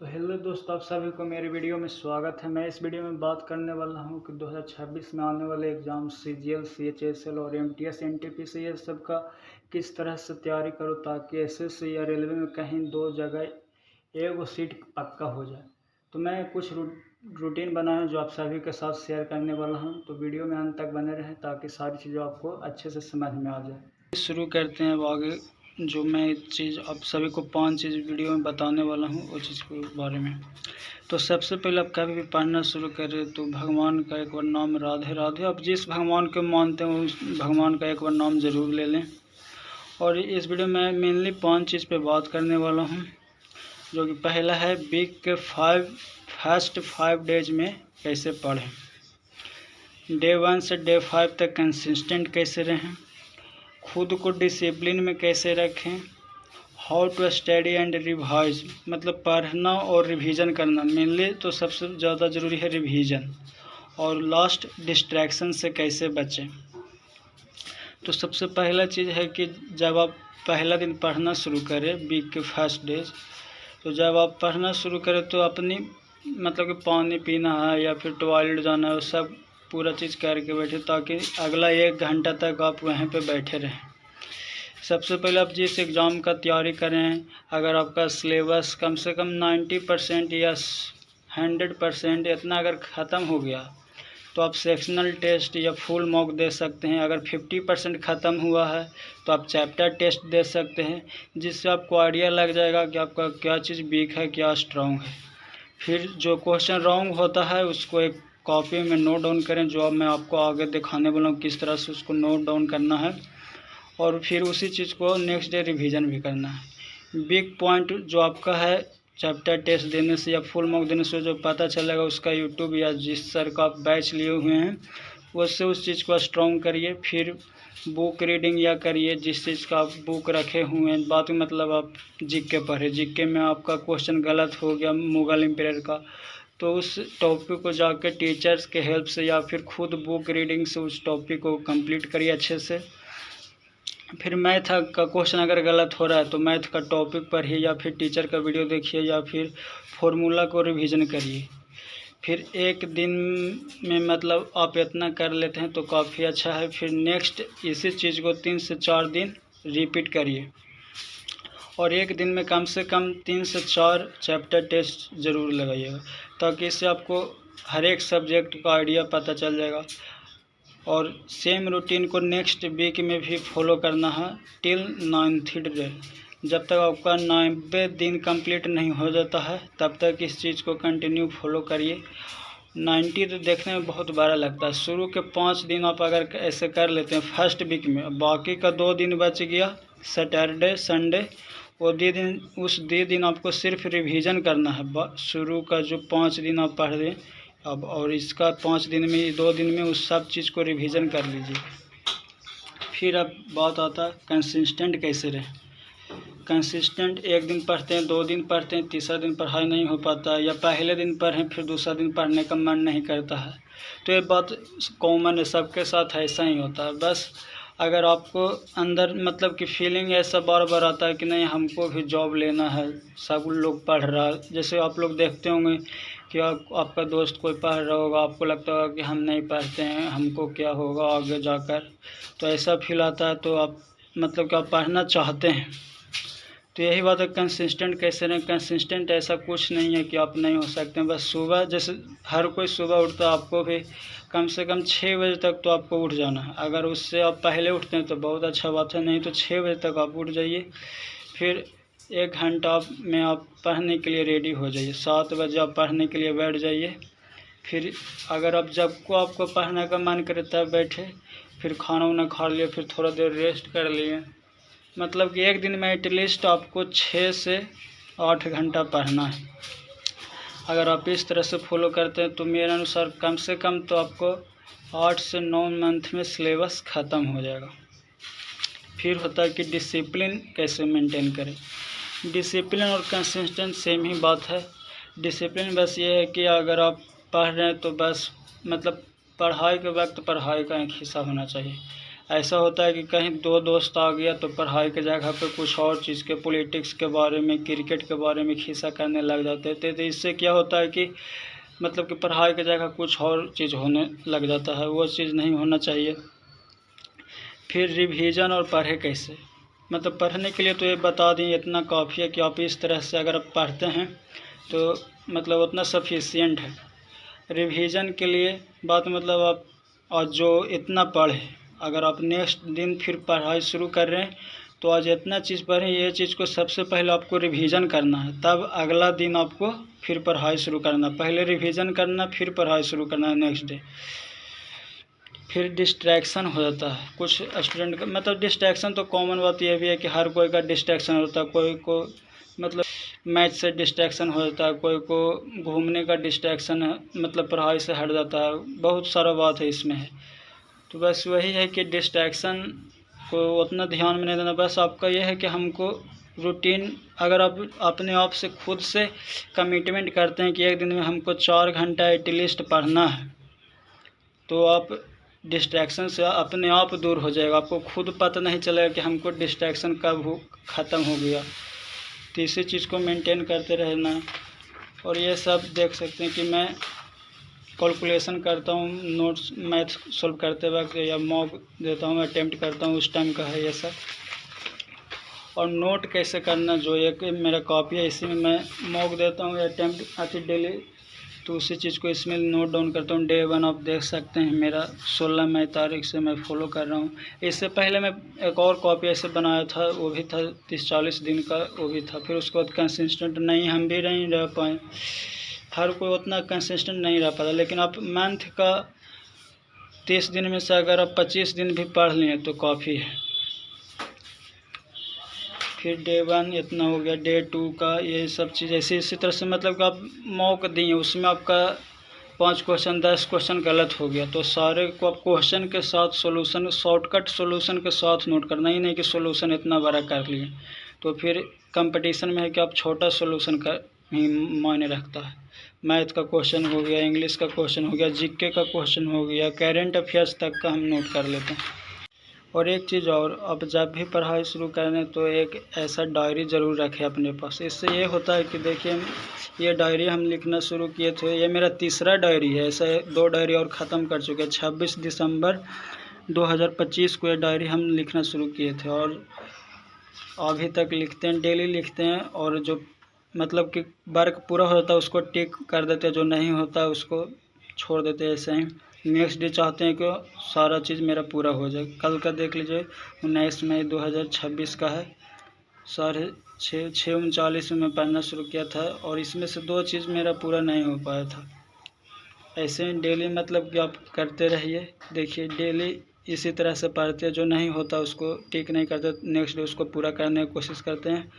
तो हेलो दोस्तों, आप सभी को मेरी वीडियो में स्वागत है। मैं इस वीडियो में बात करने वाला हूं कि 2026 में आने वाले एग्ज़ाम CGL, CHSL और MTS, NTPC ये सब का किस तरह से तैयारी करो ताकि SSC या रेलवे में कहीं दो जगह एक सीट पक्का हो जाए। तो मैं कुछ रूटीन बनाया जो आप सभी के साथ शेयर करने वाला हूँ। तो वीडियो में अंत तक बने रहें ताकि सारी चीज़ें आपको अच्छे से समझ में आ जाए। शुरू करते हैं। अब आगे जो मैं चीज़ आप सभी को 5 चीज़ वीडियो में बताने वाला हूँ वो चीज़ के बारे में। तो सबसे पहले आप कभी भी पढ़ना शुरू करें तो भगवान का एक बार नाम राधे राधे, आप जिस भगवान को मानते हैं उस भगवान का एक बार नाम ज़रूर ले लें। और इस वीडियो में मेनली 5 चीज़ पे बात करने वाला हूँ, जो कि पहला है वीक के फर्स्ट 5 डेज में कैसे पढ़ें, डे 1 से डे 5 तक कंसिस्टेंट कैसे रहें, खुद को डिसिप्लिन में कैसे रखें, how to study and revise, मतलब पढ़ना और रिवीजन करना। मेनली तो सबसे ज़्यादा ज़रूरी है रिवीजन। और लास्ट, डिस्ट्रैक्शन से कैसे बचें। तो सबसे पहला चीज़ है कि जब आप पहला दिन पढ़ना शुरू करें वीक के फर्स्ट डेज, तो जब आप पढ़ना शुरू करें तो अपनी मतलब कि पानी पीना है या फिर टॉयलेट जाना है, वो सब पूरा चीज़ करके बैठे ताकि अगला 1 घंटा तक आप वहीं पे बैठे रहें। सबसे पहले आप जिस एग्ज़ाम का तैयारी करें, अगर आपका सिलेबस कम से कम 90% या 100% इतना अगर ख़त्म हो गया तो आप सेक्शनल टेस्ट या फुल मॉक दे सकते हैं। अगर 50% ख़त्म हुआ है तो आप चैप्टर टेस्ट दे सकते हैं, जिससे आपको आइडिया लग जाएगा कि आपका क्या चीज़ वीक है क्या स्ट्रॉन्ग है। फिर जो क्वेश्चन रॉन्ग होता है उसको एक कॉपी में नोट डाउन करें, जो अब मैं आपको आगे दिखाने वाला हूँ किस तरह से उसको नोट डाउन करना है। और फिर उसी चीज़ को नेक्स्ट डे रिवीजन भी करना है। बिग पॉइंट जो आपका है चैप्टर टेस्ट देने से या फुल मॉक देने से जो पता चलेगा, उसका यूट्यूब या जिस सर का आप बैच लिए हुए हैं उससे उस चीज़ को स्ट्रॉन्ग करिए। फिर बुक रीडिंग या करिए जिस चीज़ का आप बुक रखे हुए हैं। बात में मतलब आप जीके पढ़े, जीके में आपका क्वेश्चन गलत हो गया मुगल एम्पायर का, तो उस टॉपिक को जाकर टीचर्स के हेल्प से या फिर खुद बुक रीडिंग से उस टॉपिक को कंप्लीट करिए अच्छे से। फिर मैथ का क्वेश्चन अगर गलत हो रहा है तो मैथ का टॉपिक पढ़िए या फिर टीचर का वीडियो देखिए या फिर फॉर्मूला को रिवीजन करिए। फिर एक दिन में मतलब आप इतना कर लेते हैं तो काफ़ी अच्छा है। फिर नेक्स्ट इसी चीज़ को 3 से 4 दिन रिपीट करिए और एक दिन में कम से कम 3 से 4 चैप्टर टेस्ट ज़रूर लगाइएगा, ताकि इससे आपको हर एक सब्जेक्ट का आइडिया पता चल जाएगा। और सेम रूटीन को नेक्स्ट वीक में भी फॉलो करना है टिल 9th डे। जब तक आपका 90 दिन कंप्लीट नहीं हो जाता है तब तक इस चीज़ को कंटिन्यू फॉलो करिए। 90 तो देखने में बहुत बड़ा लगता है। शुरू के 5 दिन आप अगर ऐसे कर लेते हैं फर्स्ट वीक में, बाकी का 2 दिन बच गया सैटरडे संडे, वो उस 2 दिन आपको सिर्फ रिवीजन करना है। शुरू का जो 5 दिन आप पढ़ रहे अब, और इसका 5 दिन में 2 दिन में उस सब चीज़ को रिवीजन कर लीजिए। फिर अब बात आता है कंसिस्टेंट कैसे रहें। कंसिस्टेंट एक दिन पढ़ते हैं, 2 दिन पढ़ते हैं, तीसरा दिन पढ़ाई नहीं हो पाता है, या पहले दिन पढ़ें फिर दूसरा दिन पढ़ने का मन नहीं करता है। तो ये बात कॉमन है, सबके साथ ऐसा ही होता है। बस अगर आपको अंदर मतलब कि फीलिंग ऐसा बार बार आता है कि नहीं हमको भी जॉब लेना है, सब लोग पढ़ रहा है, जैसे आप लोग देखते होंगे कि आपका दोस्त कोई पढ़ रहा होगा, आपको लगता होगा कि हम नहीं पढ़ते हैं, हमको क्या होगा आगे जाकर, तो ऐसा फील आता है। तो आप मतलब कि आप पढ़ना चाहते हैं। तो यही बात है कंसिस्टेंट कैसे रहें। कंसिस्टेंट ऐसा कुछ नहीं है कि आप नहीं हो सकते हैं। बस सुबह जैसे हर कोई सुबह उठता है, आपको भी कम से कम 6 बजे तक तो आपको उठ जाना है। अगर उससे आप पहले उठते हैं तो बहुत अच्छा बात है, नहीं तो 6 बजे तक आप उठ जाइए। फिर 1 घंटा में आप पढ़ने के लिए रेडी हो जाइए। 7 बजे आप पढ़ने के लिए बैठ जाइए। फिर अगर आप जब को आपको पढ़ने का मन करे तब बैठे, फिर खाना वाना खा लिए, फिर थोड़ा देर रेस्ट कर लिए। मतलब कि एक दिन में एटलीस्ट आपको 6 से 8 घंटा पढ़ना है। अगर आप इस तरह से फॉलो करते हैं तो मेरे अनुसार कम से कम तो आपको 8 से 9 मंथ में सिलेबस ख़त्म हो जाएगा। फिर होता है कि डिसिप्लिन कैसे मेंटेन करें। डिसिप्लिन और कंसिस्टेंट सेम ही बात है। डिसिप्लिन बस ये है कि अगर आप पढ़ रहे हैं तो बस मतलब पढ़ाई के वक्त पढ़ाई का एक हिस्सा होना चाहिए। ऐसा होता है कि कहीं दो दोस्त आ गया तो पढ़ाई के जगह पे कुछ और चीज़ के, पॉलिटिक्स के बारे में, क्रिकेट के बारे में खिस्सा करने लग जाते थे। तो इससे क्या होता है कि मतलब कि पढ़ाई के जगह कुछ और चीज़ होने लग जाता है, वो चीज़ नहीं होना चाहिए। फिर रिवीजन और पढ़े कैसे, मतलब पढ़ने के लिए तो ये बता दें इतना काफ़ी है कि आप इस तरह से अगर आप पढ़ते हैं तो मतलब उतना सफिशिएंट है। रिवीजन के लिए बात मतलब आप आज जो इतना पढ़े, अगर आप नेक्स्ट दिन फिर पढ़ाई शुरू कर रहे हैं तो आज इतना चीज़ पढ़ें, ये चीज़ को सबसे पहले आपको रिवीजन करना है, तब अगला दिन आपको फिर पढ़ाई शुरू करना। पहले रिवीजन करना फिर पढ़ाई शुरू करना है नेक्स्ट डे। फिर डिस्ट्रैक्शन हो जाता है कुछ स्टूडेंट का, मतलब डिस्ट्रैक्शन तो कॉमन बात यह भी है कि हर कोई का डिस्ट्रैक्शन होता है। कोई को मतलब मैच से डिस्ट्रैक्शन हो जाता है, कोई को घूमने का डिस्ट्रैक्शन है, मतलब पढ़ाई से हट जाता है, बहुत सारा बात है इसमें है। तो बस वही है कि डिस्ट्रैक्शन को उतना ध्यान में नहीं देना। बस आपका यह है कि हमको रूटीन, अगर आप अपने आप से खुद से कमिटमेंट करते हैं कि एक दिन में हमको 4 घंटा एटलीस्ट पढ़ना है, तो आप डिस्ट्रैक्शन से अपने आप दूर हो जाएगा। आपको खुद पता नहीं चलेगा कि हमको डिस्ट्रैक्शन कब ख़त्म हो गया। तो इसी चीज़ को मेंटेन करते रहना। और ये सब देख सकते हैं कि मैं कैलकुलेशन करता हूँ नोट्स, मैथ सॉल्व करते वक्त, या मॉक देता हूँ, अटेम्प्ट करता हूँ, उस टाइम का है ये सब। और नोट कैसे करना, जो एक मेरा कॉपी है इसी में मैं मॉक देता हूँ या अटेम्प्ट आती डेली, तो उसी चीज़ को इसमें नोट डाउन करता हूँ। डे 1 आप देख सकते हैं मेरा 16 मई तारीख से मैं फॉलो कर रहा हूँ। इससे पहले मैं एक और कॉपी ऐसे बनाया था, वो भी था 30-40 दिन का, वो भी था। फिर उसके बाद कंसिस्टेंट नहीं, हम भी नहीं रह पाए, हर कोई उतना कंसिस्टेंट नहीं रह पाता। लेकिन आप मंथ का 30 दिन में से अगर आप 25 दिन भी पढ़ लें तो काफ़ी है। फिर डे 1 इतना हो गया, डे 2 का ये सब चीज़ ऐसे इसी तरह से, मतलब कि आप मॉक दिए, उसमें आपका 5 क्वेश्चन 10 क्वेश्चन गलत हो गया तो सारे को आप क्वेश्चन के साथ सोल्यूशन, शॉर्टकट सोल्यूशन के साथ नोट करना ही नहीं कि सोल्यूशन इतना बड़ा कर लिए। तो फिर कंपटीशन में है कि आप छोटा सोल्यूशन का ही मायने रखता है। मैथ का क्वेश्चन हो गया, इंग्लिश का क्वेश्चन हो गया, जीके का क्वेश्चन हो गया, करेंट अफेयर्स तक का हम नोट कर लेते हैं। और एक चीज़ और, अब जब भी पढ़ाई शुरू करें तो एक ऐसा डायरी ज़रूर रखें अपने पास। इससे ये होता है कि देखिए ये डायरी हम लिखना शुरू किए थे, ये मेरा तीसरा डायरी है, ऐसा 2 डायरी और ख़त्म कर चुके हैं। 26 दिसंबर 2025 को ये डायरी हम लिखना शुरू किए थे और अभी तक लिखते हैं, डेली लिखते हैं। और जो मतलब कि वर्क पूरा होता है उसको टिक कर देते हैं, जो नहीं होता उसको छोड़ देते हैं ऐसे ही। नेक्स्ट डे चाहते हैं कि सारा चीज़ मेरा पूरा हो जाए। कल का देख लीजिए 19 मई 2026 का है, 6:39 में मैं पढ़ना शुरू किया था और इसमें से 2 चीज़ मेरा पूरा नहीं हो पाया था। ऐसे ही डेली मतलब कि आप करते रहिए। देखिए डेली इसी तरह से पढ़ते हैं, जो नहीं होता उसको टिक नहीं करते, नेक्स्ट डे उसको पूरा करने की कोशिश करते हैं।